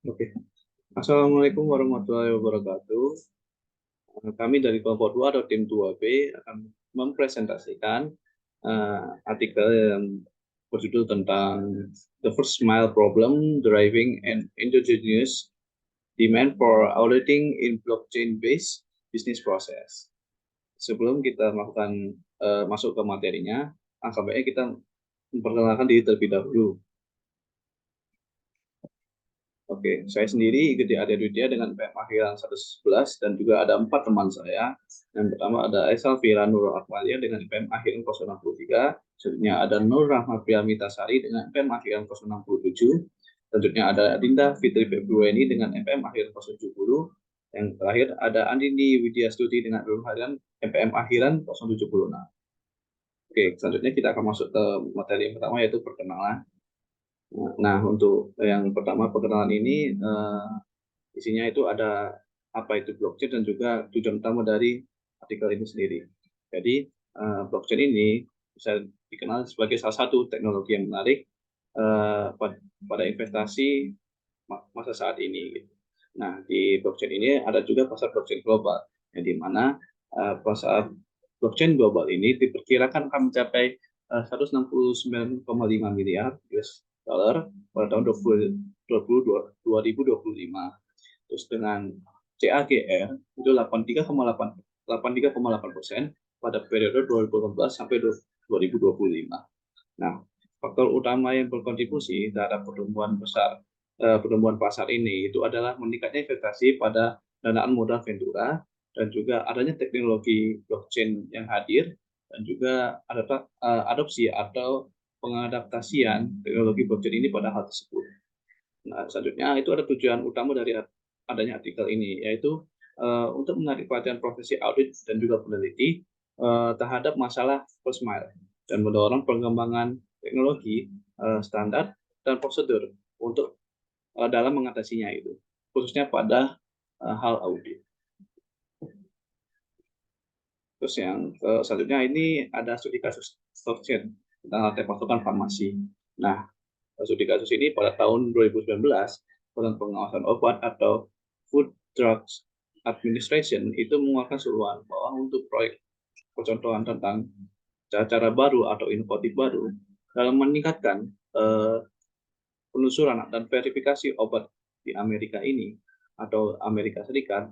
Oke. Assalamualaikum warahmatullahi wabarakatuh. Kami dari kelompok 2 atau tim 2B akan mempresentasikan artikel yang berjudul tentang The First Mile Problem Driving an Endogenous Demand for Auditing in Blockchain-Based Business Process. Sebelum kita melakukan masuk ke materinya, angka baiknya kita memperkenalkan diri terlebih dahulu. Oke, saya sendiri Gede Ade Widya dengan PM akhiran 111 dan juga ada 4 teman saya. Yang pertama ada Esa Fira Nurul Akmalia dengan PM akhiran 063. Selanjutnya ada Nur Rahmat Priamitasari dengan PM akhiran 067. Selanjutnya ada Dinda Fitri Februari dengan PM akhiran 070. Yang terakhir ada Andini Widya Stuti dengan PM akhiran 076. Oke, selanjutnya kita akan masuk ke materi yang pertama yaitu perkenalan. Nah, untuk yang pertama perkenalan ini isinya itu ada apa itu blockchain dan juga tujuan utama dari artikel ini sendiri. Jadi blockchain ini bisa dikenal sebagai salah satu teknologi yang menarik pada investasi masa saat ini. Nah, di blockchain ini ada juga pasar blockchain global, yang di mana pasar blockchain global ini diperkirakan akan mencapai 169,5 miliar US dollar pada tahun 2025. Terus dengan CAGR itu 83,8% pada periode 2018 sampai 2025. Nah, faktor utama yang berkontribusi terhadap pertumbuhan pasar ini itu adalah meningkatnya investasi pada danaan modal ventura dan juga adanya teknologi blockchain yang hadir dan juga adopsi atau pengadaptasian teknologi blockchain ini pada hal tersebut. Nah, selanjutnya itu ada tujuan utama dari adanya artikel ini, yaitu untuk menarik perhatian profesi audit dan juga peneliti terhadap masalah first mile dan mendorong pengembangan teknologi, standar, dan prosedur untuk dalam mengatasinya itu, khususnya pada hal audit. Terus yang selanjutnya ini ada studi kasus blockchain tentang rantai pasokan farmasi. Nah, studi kasus ini pada tahun 2019, Badan Pengawasan Obat atau Food Drugs Administration itu mengeluarkan seruan bahwa untuk proyek percontohan tentang cara-cara baru atau inovatif baru dalam meningkatkan penelusuran dan verifikasi obat di Amerika ini atau Amerika Serikat,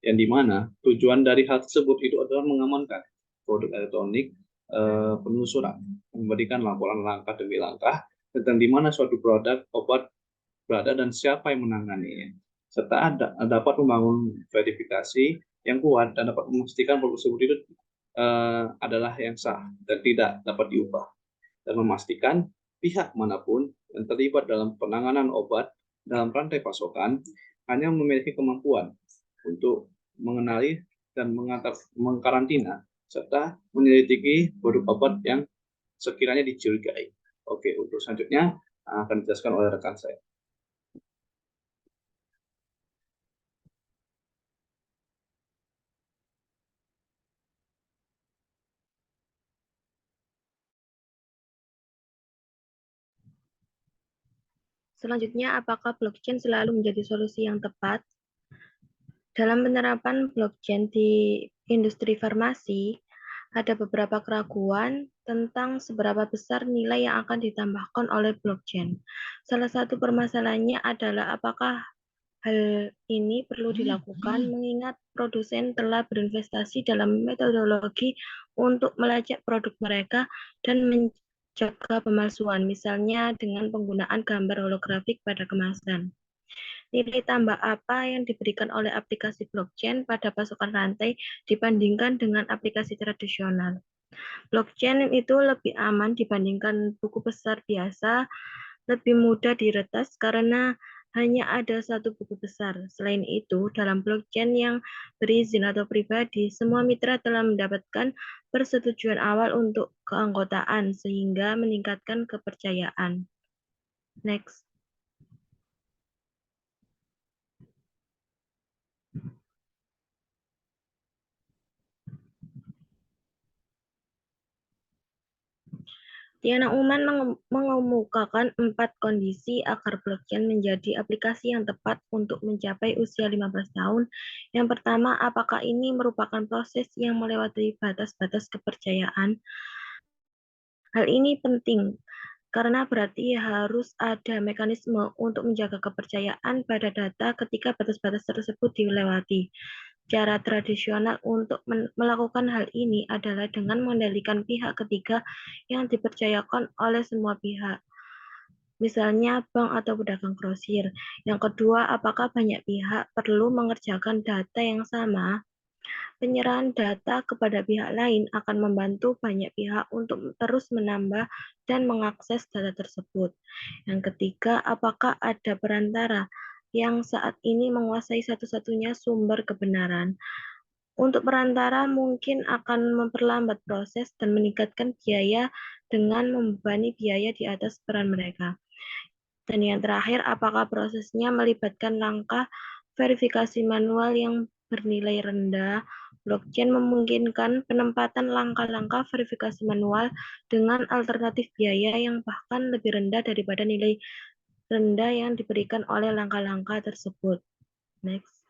yang dimana tujuan dari hal tersebut itu adalah mengamankan produk elektronik penelusuran, memberikan laporan langkah demi langkah tentang di mana suatu produk obat berada dan siapa yang menanganinya, serta dapat membangun verifikasi yang kuat dan dapat memastikan produk tersebut itu adalah yang sah dan tidak dapat diubah, dan memastikan pihak manapun yang terlibat dalam penanganan obat dalam rantai pasokan hanya memiliki kemampuan untuk mengenali dan mengkarantina serta menyelidiki produk obat yang sekiranya dicurigai. Oke, untuk selanjutnya akan dijelaskan oleh rekan saya. Selanjutnya, apakah blockchain selalu menjadi solusi yang tepat? Dalam penerapan blockchain di industri farmasi, ada beberapa keraguan tentang seberapa besar nilai yang akan ditambahkan oleh blockchain. Salah satu permasalahannya adalah apakah hal ini perlu dilakukan mengingat produsen telah berinvestasi dalam metodologi untuk melacak produk mereka dan menjaga pemalsuan, misalnya dengan penggunaan gambar holografik pada kemasan. Nilai tambah apa yang diberikan oleh aplikasi blockchain pada pasokan rantai dibandingkan dengan aplikasi tradisional? Blockchain itu lebih aman dibandingkan buku besar biasa, lebih mudah diretas karena hanya ada satu buku besar. Selain itu, dalam blockchain yang berizin atau pribadi, semua mitra telah mendapatkan persetujuan awal untuk keanggotaan sehingga meningkatkan kepercayaan. Next. Tiana Uman mengemukakan 4 kondisi agar blockchain menjadi aplikasi yang tepat untuk mencapai usia 15 tahun. Yang pertama, apakah ini merupakan proses yang melewati batas-batas kepercayaan? Hal ini penting karena berarti harus ada mekanisme untuk menjaga kepercayaan pada data ketika batas-batas tersebut dilewati. Cara tradisional untuk melakukan hal ini adalah dengan mengendalikan pihak ketiga yang dipercayakan oleh semua pihak, misalnya bank atau pedagang grosir. Yang kedua, apakah banyak pihak perlu mengerjakan data yang sama? Penyerahan data kepada pihak lain akan membantu banyak pihak untuk terus menambah dan mengakses data tersebut. Yang ketiga, apakah ada perantara yang saat ini menguasai satu-satunya sumber kebenaran? Untuk perantara mungkin akan memperlambat proses dan meningkatkan biaya dengan membebani biaya di atas peran mereka. Dan yang terakhir, apakah prosesnya melibatkan langkah verifikasi manual yang bernilai rendah? Blockchain memungkinkan penempatan langkah-langkah verifikasi manual dengan alternatif biaya yang bahkan lebih rendah daripada nilai rendah yang diberikan oleh langkah-langkah tersebut. Next.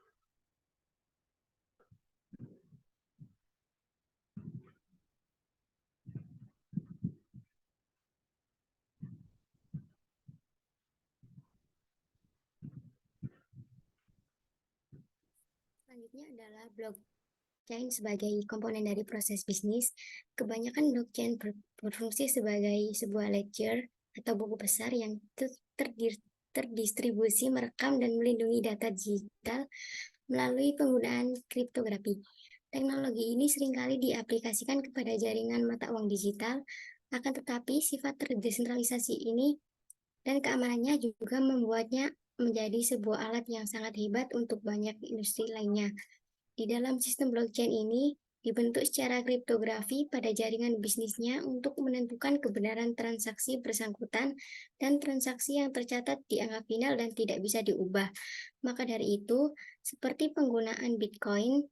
Selanjutnya adalah blockchain sebagai komponen dari proses bisnis. Kebanyakan blockchain berfungsi sebagai sebuah ledger atau buku besar yang terdistribusi, merekam, dan melindungi data digital melalui penggunaan kriptografi. Teknologi ini seringkali diaplikasikan kepada jaringan mata uang digital, akan tetapi sifat terdesentralisasi ini dan keamanannya juga membuatnya menjadi sebuah alat yang sangat hebat untuk banyak industri lainnya. Di dalam sistem blockchain ini, dibentuk secara kriptografi pada jaringan bisnisnya untuk menentukan kebenaran transaksi bersangkutan dan transaksi yang tercatat dianggap final dan tidak bisa diubah. Maka dari itu, seperti penggunaan Bitcoin,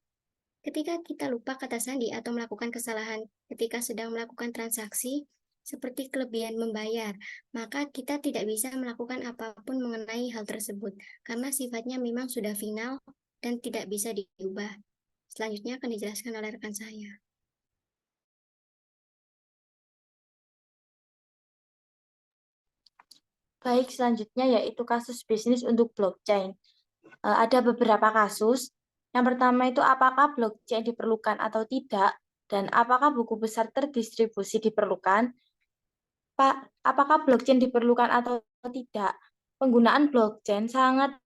ketika kita lupa kata sandi atau melakukan kesalahan ketika sedang melakukan transaksi, seperti kelebihan membayar, maka kita tidak bisa melakukan apapun mengenai hal tersebut, karena sifatnya memang sudah final dan tidak bisa diubah. Selanjutnya akan dijelaskan oleh rekan saya. Baik, selanjutnya yaitu kasus bisnis untuk blockchain. Ada beberapa kasus. Yang pertama itu apakah blockchain diperlukan atau tidak, dan apakah buku besar terdistribusi diperlukan. Pak, apakah blockchain diperlukan atau tidak? Penggunaan blockchain sangat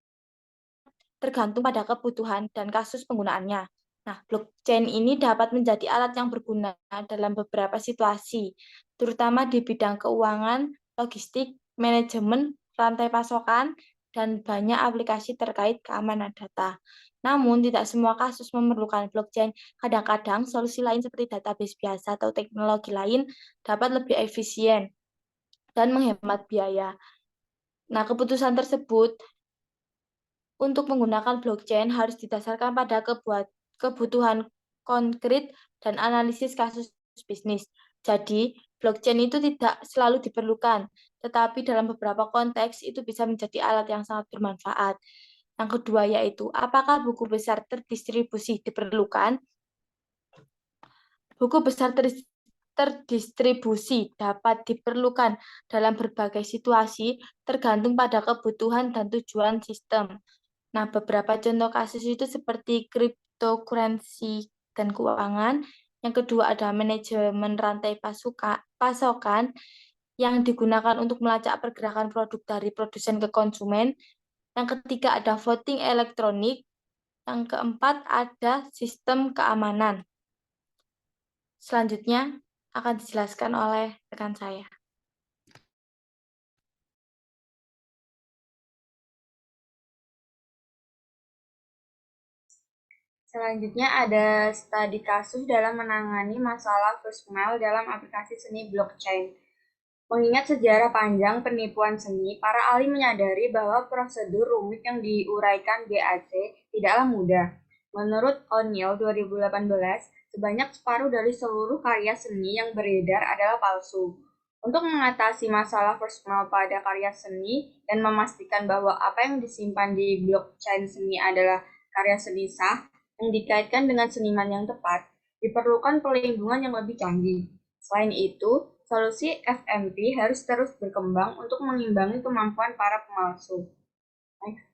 tergantung pada kebutuhan dan kasus penggunaannya. Nah, blockchain ini dapat menjadi alat yang berguna dalam beberapa situasi, terutama di bidang keuangan, logistik, manajemen, rantai pasokan, dan banyak aplikasi terkait keamanan data. Namun, tidak semua kasus memerlukan blockchain. Kadang-kadang, solusi lain seperti database biasa atau teknologi lain dapat lebih efisien dan menghemat biaya. Nah, keputusan tersebut untuk menggunakan blockchain harus didasarkan pada kebutuhan konkret dan analisis kasus bisnis. Jadi, blockchain itu tidak selalu diperlukan, tetapi dalam beberapa konteks itu bisa menjadi alat yang sangat bermanfaat. Yang kedua yaitu, apakah buku besar terdistribusi diperlukan? Buku besar terdistribusi dapat diperlukan dalam berbagai situasi tergantung pada kebutuhan dan tujuan sistem. Nah, beberapa contoh kasus itu seperti cryptocurrency dan keuangan. Yang kedua ada manajemen rantai pasokan yang digunakan untuk melacak pergerakan produk dari produsen ke konsumen. Yang ketiga ada voting elektronik. Yang keempat ada sistem keamanan. Selanjutnya akan dijelaskan oleh rekan saya. Selanjutnya ada studi kasus dalam menangani masalah first mile dalam aplikasi seni blockchain. Mengingat sejarah panjang penipuan seni, para ahli menyadari bahwa prosedur rumit yang diuraikan BAC tidaklah mudah. Menurut O'Neill 2018, sebanyak separuh dari seluruh karya seni yang beredar adalah palsu. Untuk mengatasi masalah first mile pada karya seni dan memastikan bahwa apa yang disimpan di blockchain seni adalah karya seni sah yang dikaitkan dengan seniman yang tepat, diperlukan perlindungan yang lebih canggih. Selain itu, solusi FMP harus terus berkembang untuk mengimbangi kemampuan para pemalsu. Next.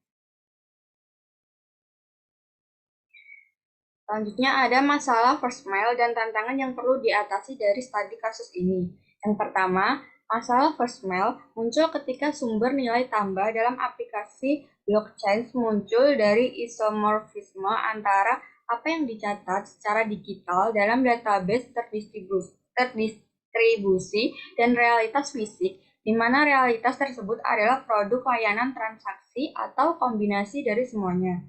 Selanjutnya ada masalah first mile dan tantangan yang perlu diatasi dari studi kasus ini. Yang pertama, masalah first mile muncul ketika sumber nilai tambah dalam aplikasi blockchain muncul dari isomorfisme antara apa yang dicatat secara digital dalam database terdistribusi dan realitas fisik, di mana realitas tersebut adalah produk layanan transaksi atau kombinasi dari semuanya.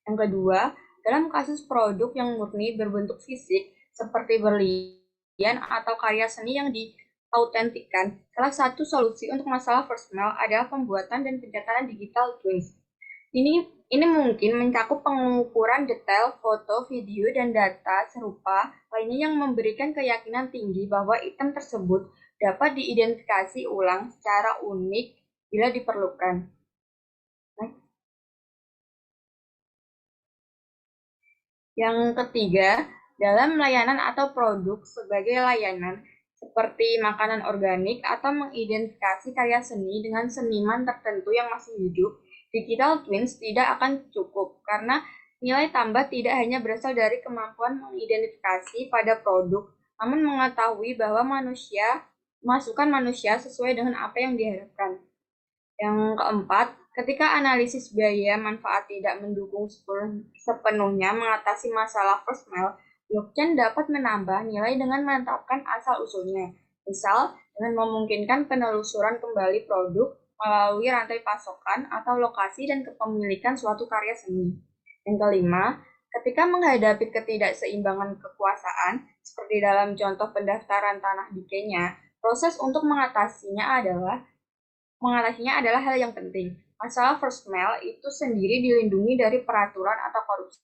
Yang kedua, dalam kasus produk yang murni berbentuk fisik, seperti berlian atau karya seni yang diautentikan, salah satu solusi untuk masalah first mile adalah pembuatan dan pencatatan digital twins. Ini mungkin mencakup pengukuran detail foto, video, dan data serupa lainnya yang memberikan keyakinan tinggi bahwa item tersebut dapat diidentifikasi ulang secara unik bila diperlukan. Yang ketiga, dalam layanan atau produk sebagai layanan, seperti makanan organik atau mengidentifikasi karya seni dengan seniman tertentu yang masih hidup, digital twins tidak akan cukup karena nilai tambah tidak hanya berasal dari kemampuan mengidentifikasi pada produk, namun mengetahui bahwa masukan manusia sesuai dengan apa yang diharapkan. Yang keempat, ketika analisis biaya manfaat tidak mendukung sepenuhnya mengatasi masalah first mile, blockchain dapat menambah nilai dengan menetapkan asal-usulnya. Misal, dengan memungkinkan penelusuran kembali produk melalui rantai pasokan atau lokasi dan kepemilikan suatu karya seni. Yang kelima, ketika menghadapi ketidakseimbangan kekuasaan, seperti dalam contoh pendaftaran tanah di Kenya, proses untuk mengatasinya adalah hal yang penting. Masalah first mile itu sendiri dilindungi dari peraturan atau korupsi.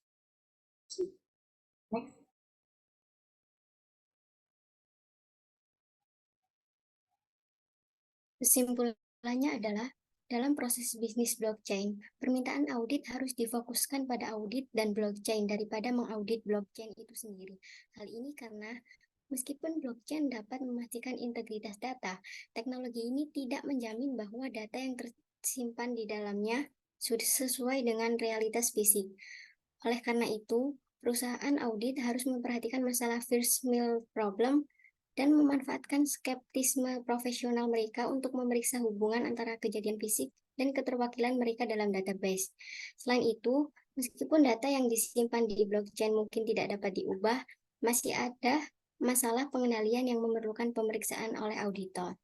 Next. Kesimpulannya adalah, dalam proses bisnis blockchain, permintaan audit harus difokuskan pada audit dan blockchain daripada mengaudit blockchain itu sendiri. Hal ini karena meskipun blockchain dapat memastikan integritas data, teknologi ini tidak menjamin bahwa data yang tersimpan di dalamnya sudah sesuai dengan realitas fisik. Oleh karena itu, perusahaan audit harus memperhatikan masalah first mile problem dan memanfaatkan skeptisme profesional mereka untuk memeriksa hubungan antara kejadian fisik dan keterwakilan mereka dalam database. Selain itu, meskipun data yang disimpan di blockchain mungkin tidak dapat diubah, masih ada masalah pengendalian yang memerlukan pemeriksaan oleh auditor.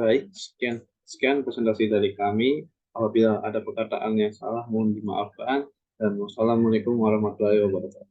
Baik, sekian presentasi dari kami. Apabila ada perkataan yang salah, mohon dimaafkan. Dan wassalamualaikum warahmatullahi wabarakatuh.